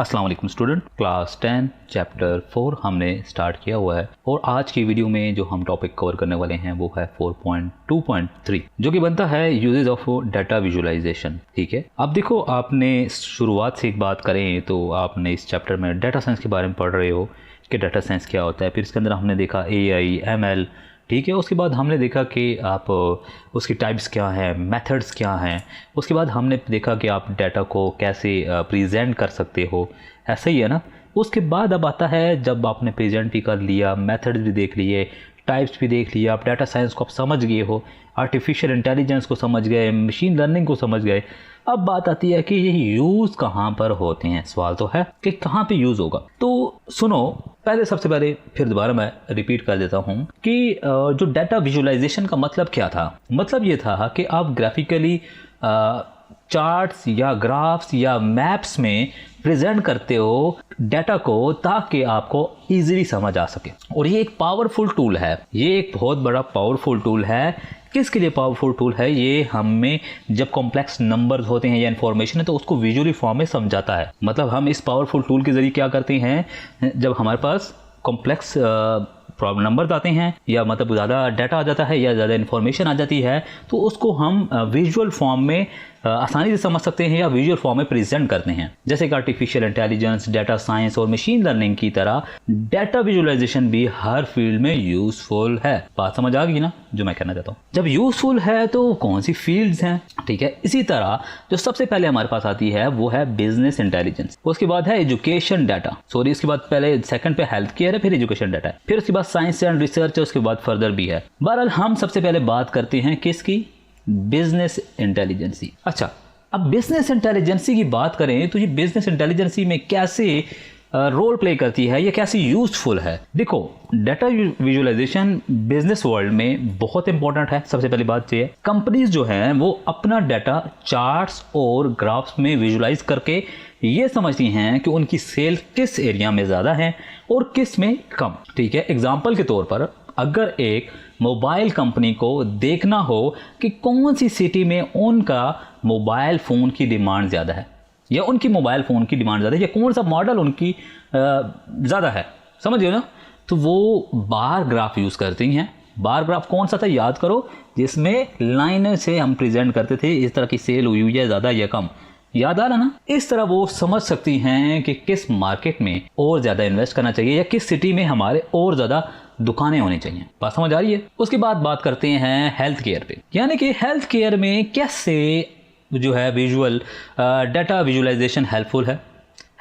अस्सलाम वालेकुम student, class 10 chapter 4 हमने स्टार्ट किया हुआ है और आज की वीडियो में जो हम टॉपिक कवर करने वाले हैं वो है 4.2.3 जो कि बनता है यूजेस ऑफ डाटा विजुअलाइजेशन। ठीक है, अब देखो आपने शुरुआत से एक बात करें तो आपने इस चैप्टर में डाटा साइंस के बारे में पढ़ रहे हो कि डाटा साइंस क्या होता है। फिर इसके अंदर हमने देखा AI, ML। ठीक है, उसके बाद हमने देखा कि आप उसकी टाइप्स क्या हैं, मेथड्स क्या हैं। उसके बाद हमने देखा कि आप डाटा को कैसे प्रेजेंट कर सकते हो, ऐसा ही है ना। उसके बाद अब आता है जब आपने प्रेजेंट भी कर लिया, मेथड्स भी देख लिए, टाइप्स भी देख लिया, आप डाटा साइंस को आप समझ गए हो, आर्टिफिशियल इंटेलिजेंस को समझ गए, मशीन लर्निंग को समझ गए। अब बात आती है कि ये यूज़ कहाँ पर होते हैं। सवाल तो है कि कहाँ पे यूज़ होगा। तो सुनो, पहले सबसे पहले फिर दोबारा मैं रिपीट कर देता हूँ कि जो डाटा विजुअलाइजेशन का मतलब क्या था। मतलब ये था कि आप ग्राफिकली चार्ट्स या ग्राफ्स या मैप्स में प्रेजेंट करते हो डाटा को ताकि आपको इजीली समझ आ सके। और ये एक पावरफुल टूल है, ये एक बहुत बड़ा पावरफुल टूल है। किसके लिए पावरफुल टूल है? ये हमें जब कॉम्प्लेक्स नंबर्स होते हैं या इन्फॉर्मेशन है तो उसको विजुअली फॉर्म में समझाता है। मतलब हम इस पावरफुल टूल के ज़रिए क्या करते हैं, जब हमारे पास कॉम्प्लेक्स प्रॉब्लम नंबर्स आते हैं या मतलब ज़्यादा डाटा आ जाता है या ज़्यादा इन्फॉर्मेशन आ जाती है तो उसको हम विजुअल फॉर्म में आसानी से समझ सकते हैं या विजुअल फॉर्म में प्रेजेंट करते हैं। जैसे कि आर्टिफिशियल इंटेलिजेंस, डाटा साइंस और मशीन लर्निंग की तरह डाटा विजुअलाइजेशन भी हर फील्ड में यूजफुल है। बात समझ आ गई ना जो मैं कहना चाहता हूँ। जब यूजफुल है तो कौन सी फील्ड्स हैं? ठीक है, इसी तरह जो सबसे पहले हमारे पास आती है वो है बिजनेस इंटेलिजेंस, उसके बाद है एजुकेशन डाटा, सॉरी इसके बाद पहले सेकंड पे हेल्थ केयर है, फिर एजुकेशन डाटा है, फिर उसके बाद साइंस एंड रिसर्च है, उसके बाद फर्दर भी है। बहरहाल हम सबसे पहले बात करते हैं किसकी? Business intelligence. अच्छा, अब बिजनेस इंटेलिजेंसी की बात करें तो ये बिजनेस इंटेलिजेंसी में कैसे रोल प्ले करती है, ये कैसे यूजफुल है। देखो, डाटा विजुअलाइजेशन बिजनेस वर्ल्ड में बहुत इंपॉर्टेंट है। सबसे पहली बात ये है, कंपनीज जो हैं वो अपना डाटा चार्ट्स और ग्राफ्स में विजुअलाइज करके ये समझती हैं कि उनकी सेल किस एरिया में ज़्यादा है और किस में कम। ठीक है, एग्जाम्पल के तौर पर अगर एक मोबाइल कंपनी को देखना हो कि कौन सी सिटी में उनका मोबाइल फ़ोन की डिमांड ज़्यादा है या उनकी मोबाइल फ़ोन की डिमांड ज़्यादा है या कौन सा मॉडल उनकी ज़्यादा है, समझ गए ना, तो वो बार ग्राफ यूज़ करती हैं। बार ग्राफ कौन सा था याद करो, जिसमें लाइन से हम प्रेजेंट करते थे इस तरह की सेल हुई हुई है ज़्यादा या कम। याद आ रहा ना? इस तरह वो समझ सकती हैं कि किस मार्केट में और ज़्यादा इन्वेस्ट करना चाहिए या किस सिटी में हमारे और ज़्यादा दुकानें होनी चाहिए। बात समझ आ रही है? उसके बाद बात करते हैं हेल्थ केयर पे, यानी कि हेल्थ केयर में कैसे जो है विजुअल डाटा विजुअलाइजेशन हेल्पफुल है।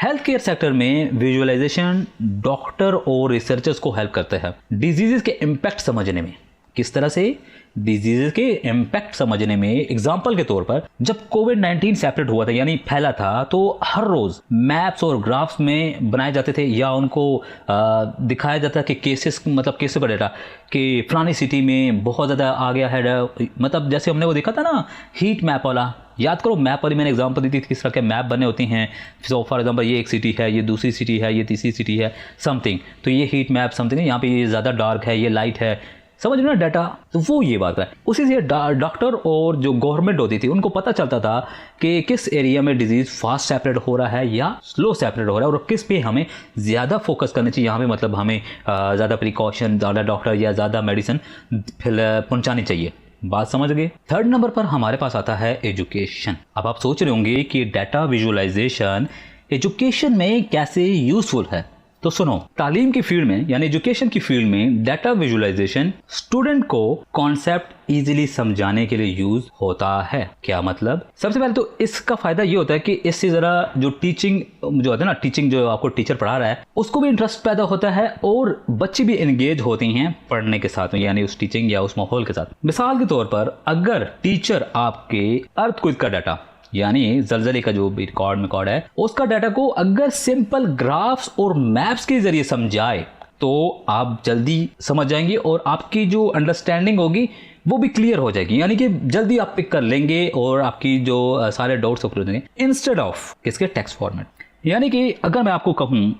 हेल्थ केयर सेक्टर में विजुअलाइजेशन डॉक्टर और रिसर्चर्स को हेल्प करते हैं डिजीज़ के इम्पैक्ट समझने में। किस तरह से? डिजीज़ के इम्पैक्ट समझने में। एग्जाम्पल के तौर पर जब कोविड-19 सेपरेट हुआ था यानी फैला था तो हर रोज़ मैप्स और ग्राफ्स में बनाए जाते थे या उनको दिखाया जाता कि केसेस, मतलब केसेस का डाटा कि फलानी सिटी में बहुत ज़्यादा आ गया है। मतलब जैसे हमने वो देखा था ना हीट मैप वाला, याद करो मैप वाली मैंने एग्जांपल दी थी किस तरह के मैप बने होते हैं। सो फॉर एग्जांपल ये एक सिटी है, ये दूसरी सिटी है, ये तीसरी सिटी है समथिंग, तो ये हीट मैप समथिंग, यहाँ पे ये ज़्यादा डार्क है, ये लाइट है, समझ लो ना डाटा। तो वो ये बात है। उसी से डॉक्टर और जो गवर्नमेंट होती थी उनको पता चलता था कि किस एरिया में डिजीज़ फास्ट सेपरेट हो रहा है या स्लो सेपरेट हो रहा है और किस पे हमें ज़्यादा फोकस करना चाहिए। यहाँ पे मतलब हमें ज़्यादा प्रिकॉशन, ज़्यादा डॉक्टर या ज़्यादा मेडिसिन पहुँचानी चाहिए। बात समझ गए? थर्ड नंबर पर हमारे पास आता है एजुकेशन। अब आप सोच रहे होंगे कि डाटा विजुअलाइजेशन एजुकेशन में कैसे यूजफुल है। तो सुनो, तालीम की फील्ड में यानी एजुकेशन की फील्ड में डाटा विजुअलाइजेशन स्टूडेंट को कॉन्सेप्ट इजीली समझाने के लिए यूज होता है। क्या मतलब? सबसे पहले तो इसका फायदा ये होता है कि इससे जरा जो टीचिंग जो होता है ना, टीचिंग जो आपको टीचर पढ़ा रहा है उसको भी इंटरेस्ट पैदा होता है और बच्चे भी एंगेज होते हैं पढ़ने के साथ में, यानी उस टीचिंग या उस माहौल के साथ। मिसाल के तौर पर अगर टीचर आपके अर्थक्वेक का डाटा यानी जलजले का जो भी रिकॉर्ड है उसका डाटा को अगर सिंपल ग्राफ्स और मैप्स के जरिए समझाए तो आप जल्दी समझ जाएंगे और आपकी जो अंडरस्टैंडिंग होगी वो भी क्लियर हो जाएगी, यानी कि जल्दी आप पिक कर लेंगे और आपकी जो सारे डाउट्स क्लियर हो जाएंगे इंस्टेड ऑफ किसके टेक्स्ट फॉर्मेट। यानी कि अगर मैं आपको कहूँ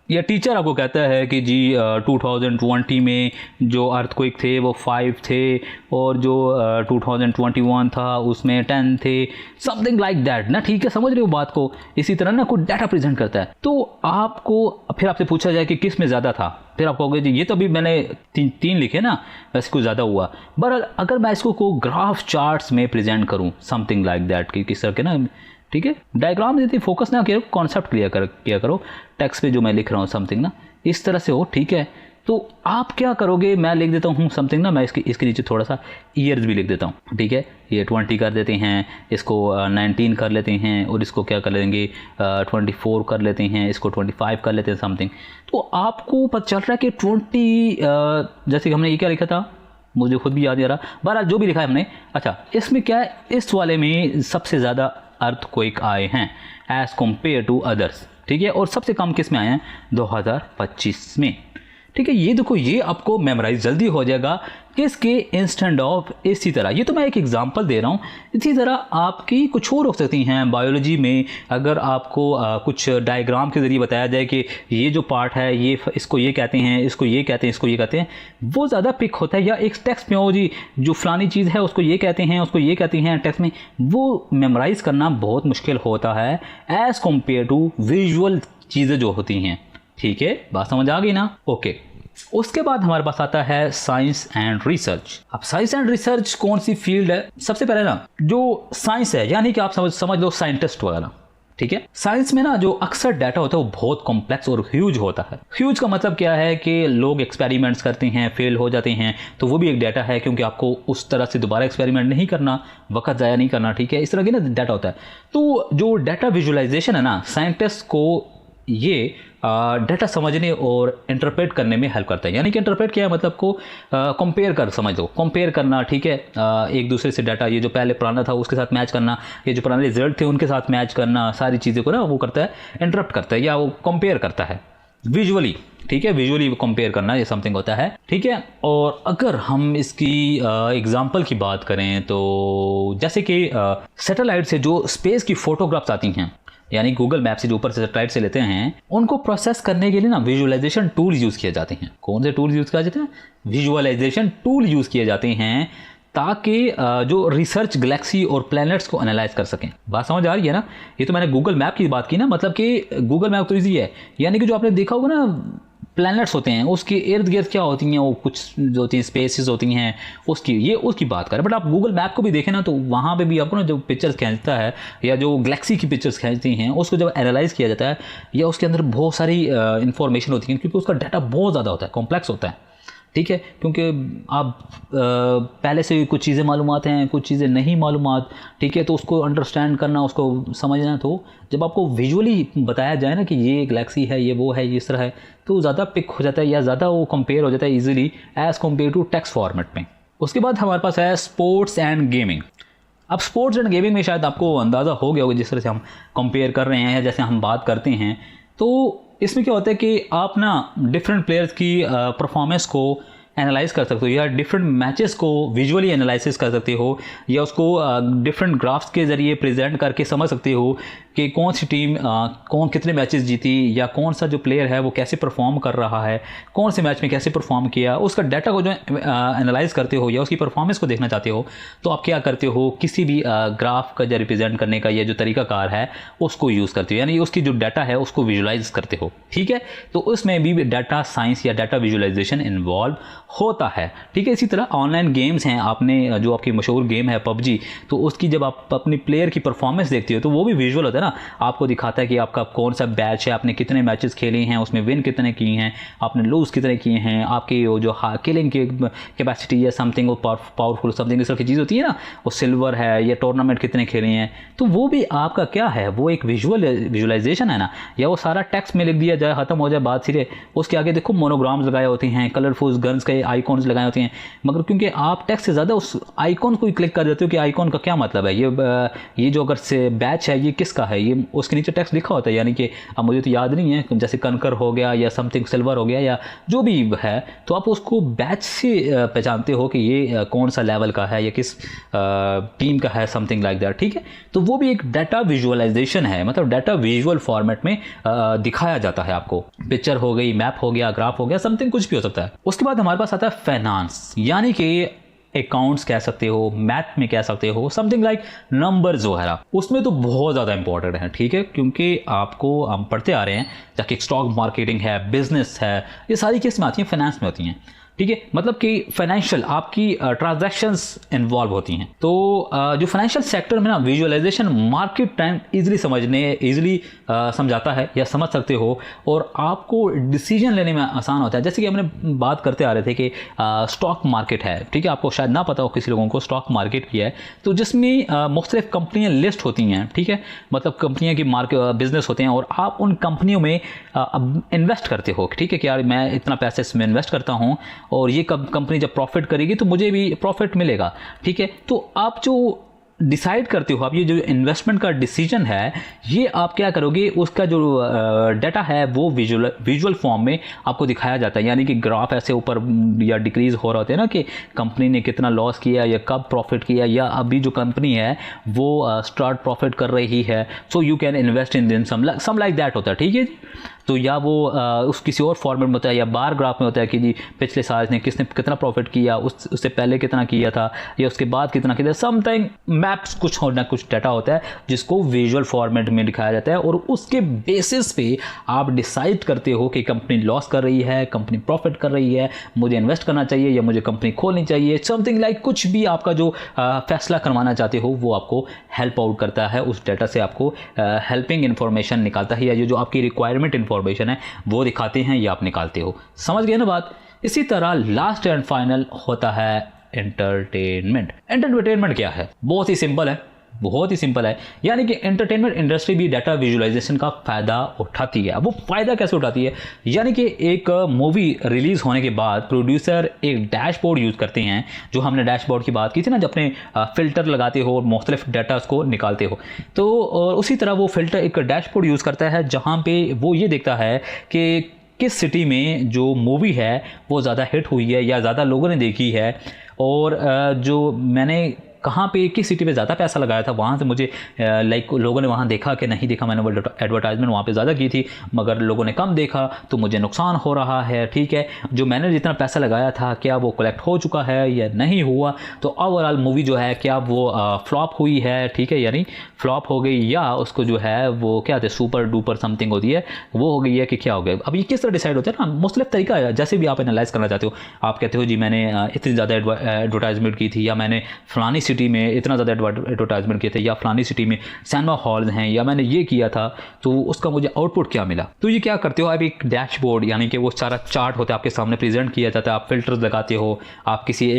या टीचर आपको कहता है कि जी 2020 में जो अर्थक्वेक थे वो 5 थे और जो 2021 था उसमें 10 थे, समथिंग लाइक दैट ना, ठीक है, समझ रहे हो बात को। इसी तरह ना कोई डाटा प्रेजेंट करता है तो आपको फिर आपसे पूछा जाए कि किस में ज़्यादा था, फिर आप कहोगे जी ये तो अभी मैंने तीन लिखे ना, वैसे कुछ ज़्यादा हुआ। बट अगर मैं इसको को ग्राफ चार्ट्स में प्रेजेंट करूँ, समथिंग लाइक दैट कि किस तरह के ना, ठीक है, डायग्राम देती, फोकस ना किया, कॉन्सेप्ट किया करो टेक्स्ट पे जो मैं लिख रहा हूँ समथिंग ना, इस तरह से हो, ठीक है। तो आप क्या करोगे, मैं लिख देता हूँ समथिंग ना, मैं इसके नीचे थोड़ा सा ईयर्स भी लिख देता हूँ, ठीक है, ये 20 कर देते हैं, इसको 19 कर लेते हैं और इसको क्या कर लेंगे 24 कर लेते हैं, इसको 25 कर लेते हैं समथिंग। तो आपको पता चल रहा है कि 20 जैसे कि हमने ये क्या लिखा था, मुझे खुद भी याद नहीं आ रहा, बहरहाल जो भी लिखा है हमने। अच्छा, इसमें क्या है, इस वाले में सबसे ज़्यादा अर्थक्वेक आए हैं एज़ कम्पेयर टू अदर्स, ठीक है, और सबसे कम किस में आए हैं 2025 में, ठीक है। ये देखो, ये आपको मेमोराइज जल्दी हो जाएगा किसके इंस्टेंट ऑफ इसी तरह। ये तो मैं एक एग्जांपल दे रहा हूँ, इसी तरह आपकी कुछ और हो सकती हैं। बायोलॉजी में अगर आपको कुछ डायग्राम के ज़रिए बताया जाए कि ये जो पार्ट है ये इसको ये कहते हैं, इसको ये कहते हैं, इसको ये कहते हैं, वो ज़्यादा पिक होता है। या एक टेक्स्ट में हो जी जो फलानी चीज़ है उसको ये कहते हैं, उसको ये कहते हैं, टेक्स्ट में वो मेमोराइज़ करना बहुत मुश्किल होता है एज़ कम्पेयर टू विजुअल चीज़ें जो होती हैं, ठीक है, बात समझ आ गई ना, ओके। उसके बाद हमारे पास आता है साइंस एंड रिसर्च। अब साइंस एंड रिसर्च कौन सी फील्ड है, सबसे पहले ना जो साइंस है, यानी कि आप समझ लो साइंटिस्ट वगैरह, ठीक है। साइंस में ना जो अक्सर डाटा होता है वो बहुत कॉम्प्लेक्स और ह्यूज होता है। ह्यूज का मतलब क्या है कि लोग एक्सपेरिमेंट्स करते हैं, फेल हो जाते हैं, तो वो भी एक डाटा है, क्योंकि आपको उस तरह से दोबारा एक्सपेरिमेंट नहीं करना, वक्त ज़ाया नहीं करना, ठीक है, इस तरह की ना डाटा होता है। तो जो डाटा विजुअलाइजेशन है ना, साइंटिस्ट को ये डाटा समझने और इंटरप्रेट करने में हेल्प करता है। यानी कि इंटरप्रेट क्या है, मतलब को कंपेयर कर, समझ लो, कंपेयर करना, ठीक है, एक दूसरे से डाटा, ये जो पहले पुराना था उसके साथ मैच करना, ये जो पुराने रिजल्ट थे उनके साथ मैच करना, सारी चीज़ों को ना वो करता है, इंटरप्ट करता है या वो कंपेयर करता है विजुअली, ठीक है, विजुअली कंपेयर करना ये समथिंग होता है, ठीक है। और अगर हम इसकी एग्जांपल की बात करें तो जैसे कि सैटेलाइट से जो स्पेस की फोटोग्राफ्स आती हैं, यानी गूगल मैप से जो ऊपर से सैटेलाइट से लेते हैं, उनको प्रोसेस करने के लिए ना विजुअलाइजेशन टूल यूज़ किए जाते हैं। कौन से टूल यूज़ किए जाते हैं, विजुअलाइजेशन टूल यूज़ किए जाते हैं, ताकि जो रिसर्च गैलेक्सी और प्लैनेट्स को एनालाइज कर सकें। बात समझ आ रही है ना। ये तो मैंने गूगल मैप की बात की ना, मतलब कि गूगल मैप तो ईजी है, यानी कि जो आपने देखा होगा ना प्लैनेट्स होते हैं उसके इर्द गिर्द क्या होती हैं, वो कुछ जो होती हैं स्पेसेस होती हैं, उसकी बात करें। बट आप गूगल मैप को भी देखें ना, तो वहाँ पे भी आपको ना जो पिक्चर्स खींचता है या जो गैलेक्सी की पिक्चर्स खींचती हैं, उसको जब एनालाइज किया जाता है या उसके अंदर बहुत सारी इंफॉर्मेशन होती है, क्योंकि उसका डाटा बहुत ज़्यादा होता है, कॉम्प्लेक्स होता है, ठीक है, क्योंकि आप पहले से कुछ चीज़ें मालूमात हैं, कुछ चीज़ें नहीं मालूमात, ठीक है, तो उसको अंडरस्टैंड करना, उसको समझना, तो जब आपको विजुअली बताया जाए ना कि ये गैलेक्सी है, ये वो है, ये इस तरह है, तो ज़्यादा पिक हो जाता है या ज़्यादा वो कंपेयर हो जाता है easily as compare to text format में। उसके बाद हमारे पास है स्पोर्ट्स एंड गेमिंग। अब स्पोर्ट्स एंड गेमिंग में शायद आपको अंदाज़ा हो गया होगा, जिस तरह से हम कंपेयर कर रहे हैं या जैसे हम बात करते हैं, तो इसमें क्या होता है कि आप ना डिफरेंट प्लेयर्स की परफॉर्मेंस को एनालाइज कर सकते हो, या डिफरेंट मैचेस को विजुअली एनालिसिस कर सकते हो, या उसको डिफरेंट ग्राफ्स के ज़रिए प्रेजेंट करके समझ सकते हो कि कौन सी टीम कौन कितने मैचेस जीती, या कौन सा जो प्लेयर है वो कैसे परफॉर्म कर रहा है, कौन से मैच में कैसे परफॉर्म किया। उसका डाटा को जो एनालाइज करते हो या उसकी परफॉर्मेंस को देखना चाहते हो, तो आप क्या करते हो, किसी भी ग्राफ का जो रिप्रेजेंट करने का ये जो तरीकाकार है उसको यूज़ करते हो, यानी उसकी जो डाटा है उसको विजुलाइज करते हो, ठीक है। तो उसमें भी डाटा साइंस या डाटा विजुलाइजेशन इन्वॉल्व होता है, ठीक है। इसी तरह ऑनलाइन गेम्स हैं, आपने जो आपकी मशहूर गेम है पबजी, तो उसकी जब आप अपनी प्लेयर की परफॉर्मेंस देखते हो तो वो भी विजुअल होता है ना, आपको दिखाता है कि आपका कौन सा बैच है, आपने कितने मैचेस खेले हैं, उसमें विन कितने किए हैं, आपने लूज़ कितने किए हैं, आपकी जो किलिंग की कैपेसिटी या समथिंग पावरफुल समथिंग इस तरह की चीज़ होती है ना, वो सिल्वर है या टूर्नामेंट कितने खेले हैं, तो वो भी आपका क्या है, वो एक विजुअलाइजेशन है ना। या वो सारा टेक्स्ट में लिख दिया जाए, ख़त्म हो जाए बात सिरे, उसके आगे देखो मोनोग्राम्स लगाए होते हैं, कलरफुल गन्स के आइकॉन्स लगाए होते हैं, मगर क्योंकि आप टेक्स्ट से ज़्यादा उस आइकॉन को ही क्लिक कर देते हो कि आइकॉन का क्या मतलब है, ये जो अगर से बैच है ये किसका है, ये उसके नीचे टेक्स्ट लिखा होता है, यानी कि अब मुझे तो याद नहीं है, जैसे कंकर हो गया या समथिंग सिल्वर हो गया या जो भी है, तो आप उसको बैच से पहचानते हो कि ये कौन सा लेवल का है या किस टीम का है, समथिंग लाइक दैट, ठीक है। तो वो भी एक डाटा विजुअलाइजेशन है, मतलब डाटा विजुअल फॉर्मेट में दिखाया जाता है आपको। पिक्चर हो गई, मैप हो गया, ग्राफ हो गया, समथिंग कुछ भी हो सकता है। उसके बाद हमारे पास आता है फाइनेंस, यानी कि अकाउंट्स कह सकते हो, मैथ में कह सकते हो, समथिंग लाइक नंबर्स वगैरह, उसमें तो बहुत ज़्यादा इंपॉर्टेंट है, ठीक है, क्योंकि आपको हम पढ़ते आ रहे हैं जाके स्टॉक मार्केटिंग है, बिजनेस है, ये सारी किस में आती हैं, फाइनेंस में होती हैं, ठीक है। मतलब कि फाइनेंशियल आपकी ट्रांजैक्शंस इन्वॉल्व होती हैं। तो जो फाइनेंशियल सेक्टर में ना विजुअलाइजेशन मार्केट ट्रेंड इजीली समझाता है या समझ सकते हो, और आपको डिसीजन लेने में आसान होता है। जैसे कि हमने बात करते आ रहे थे कि स्टॉक मार्केट है, ठीक है, आपको शायद ना पता हो किसी लोगों को स्टॉक मार्केट की है, तो जिसमें मुख्तलिफ कंपनियाँ लिस्ट होती हैं, ठीक है, मतलब कंपनियाँ की बिजनेस होते हैं और आप उन कंपनियों में इन्वेस्ट करते हो, ठीक है, कि यार मैं इतना पैसे इसमें इन्वेस्ट करता हूँ और ये कंपनी जब प्रॉफिट करेगी तो मुझे भी प्रॉफिट मिलेगा, ठीक है। तो आप जो डिसाइड करते हो, आप ये जो इन्वेस्टमेंट का डिसीजन है, ये आप क्या करोगे, उसका जो डाटा है वो विजुअल फॉर्म में आपको दिखाया जाता है, यानी कि ग्राफ ऐसे ऊपर या डिक्रीज हो रहा होता है ना, कि कंपनी ने कितना लॉस किया या कब प्रॉफिट किया, या अभी जो कंपनी है वो स्टार्ट प्रॉफिट कर रही है, so you can invest in some like that होता है, ठीक है जी। तो या वो उस किसी और फॉर्मेट में होता है, या बार ग्राफ में होता है कि जी पिछले साल ने किसने कितना प्रॉफिट किया, उससे पहले कितना किया था या उसके बाद कितना किया था, समथिंग मैप्स कुछ ना कुछ डाटा होता है जिसको विजुअल फॉर्मेट में दिखाया जाता है, और उसके बेसिस पे आप डिसाइड करते हो कि कंपनी लॉस कर रही है, कंपनी प्रॉफिट कर रही है, मुझे इन्वेस्ट करना चाहिए या मुझे कंपनी खोलनी चाहिए, समथिंग लाइक कुछ भी आपका जो फैसला करवाना चाहते हो वो आपको हेल्प आउट करता है, उस डाटा से आपको हेल्पिंग इन्फॉर्मेशन निकालता है, या जो आपकी रिक्वायरमेंट इन्फॉर्मेशन है वो दिखाते हैं या आप निकालते हो। समझ गए ना बात। इसी तरह लास्ट एंड फाइनल होता है एंटरटेनमेंट। एंटरटेनमेंट क्या है, बहुत ही सिंपल है, बहुत ही सिंपल है, यानी कि एंटरटेनमेंट इंडस्ट्री भी डाटा विजुअलाइजेशन का फ़ायदा उठाती है। अब वो फ़ायदा कैसे उठाती है, यानी कि एक मूवी रिलीज़ होने के बाद प्रोड्यूसर एक डैशबोर्ड यूज़ करते हैं, जो हमने डैशबोर्ड की बात की थी ना, जब अपने फ़िल्टर लगाते हो और मुख्तलिफ डाटा को निकालते हो, तो और उसी तरह वो फ़िल्टर एक डैशबोर्ड यूज़ करता है जहाँ पर वो ये देखता है कि किस सिटी में जो मूवी है वो ज़्यादा हिट हुई है या ज़्यादा लोगों ने देखी है, और जो मैंने कहाँ पे किस सिटी पे ज़्यादा पैसा लगाया था, वहाँ से मुझे लाइक लोगों ने वहाँ देखा कि नहीं देखा, मैंने वो एडवर्टाइजमेंट वहाँ पे ज़्यादा की थी मगर लोगों ने कम देखा, तो मुझे नुकसान हो रहा है, ठीक है। जो मैंने जितना पैसा लगाया था क्या वो कलेक्ट हो चुका है या नहीं हुआ, तो ओवरऑल मूवी जो है क्या वो फ्लॉप हुई है, ठीक है, यानी फ्लॉप हो गई, या उसको जो है वो क्या होता है सुपर डुपर समथिंग होती है वो हो गई है कि क्या हो गया। अब ये किस तरह डिसाइड होता है ना, मुख्तलिफ तरीका है, जैसे भी आप एनालाइज करना चाहते हो। आप कहते हो जी मैंने इतनी ज़्यादा एडवर्टाइजमेंट की थी, या मैंने फलानी सिटी में इतना ज़्यादा एडवर्टाइजमेंट किए थे, या फलानी सिटी में सिनेमा हॉल्स हैं, या मैंने ये किया था, तो उसका मुझे आउटपुट क्या मिला। तो ये क्या करते हो आप, एक डैशबोर्ड यानी कि वो सारा चार्ट होता है आपके सामने प्रेजेंट किया जाता है, आप फिल्टर्स लगाते हो, आप किसी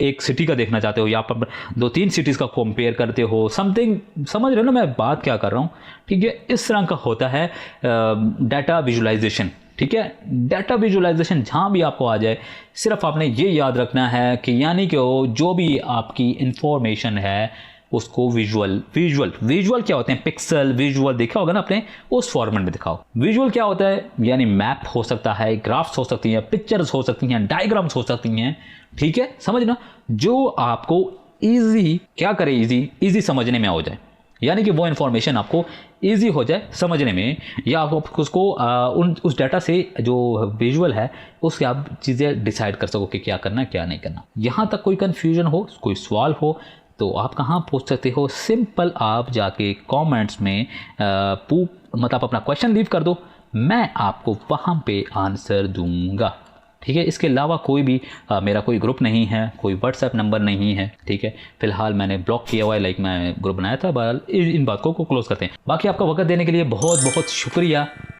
एक सिटी का देखना चाहते हो या आप 2-3 सिटीज़ का कंपेयर करते हो, समथिंग, समझ रहे हो ना मैं बात क्या कर रहा हूँ, ठीक है। इस तरह का होता है डाटा विजुअलाइजेशन, ठीक है। डाटा विजुअलाइजेशन जहाँ भी आपको आ जाए, सिर्फ आपने ये याद रखना है कि यानी कि जो भी आपकी इंफॉर्मेशन है उसको विजुअल क्या होते हैं, पिक्सल विजुअल देखा होगा ना आपने, उस फॉर्मेट में दिखाओ। विजुअल क्या होता है, यानी मैप हो सकता है, ग्राफ्स हो सकती हैं, पिक्चर्स हो सकती हैं, डायग्राम्स हो सकती हैं, ठीक है, समझना, जो आपको ईजी क्या करे, ईजी समझने में हो जाए, यानी कि वो इन्फॉर्मेशन आपको ईजी हो जाए समझने में, या आप उसको उस डाटा से जो विजुअल है उससे आप चीज़ें डिसाइड कर सको कि क्या करना क्या नहीं करना। यहाँ तक कोई कन्फ्यूजन हो, कोई सवाल हो, तो आप कहाँ पूछ सकते हो, सिंपल आप जाके कमेंट्स में मतलब अपना क्वेश्चन लीव कर दो, मैं आपको वहाँ पे आंसर दूंगा, ठीक है। इसके अलावा कोई भी मेरा कोई ग्रुप नहीं है, कोई व्हाट्सएप नंबर नहीं है, ठीक है। फिलहाल मैंने ब्लॉक किया हुआ है, लाइक मैं ग्रुप बनाया था, इन बातों को क्लोज करते हैं। बाकी आपका वक्त देने के लिए बहुत बहुत शुक्रिया।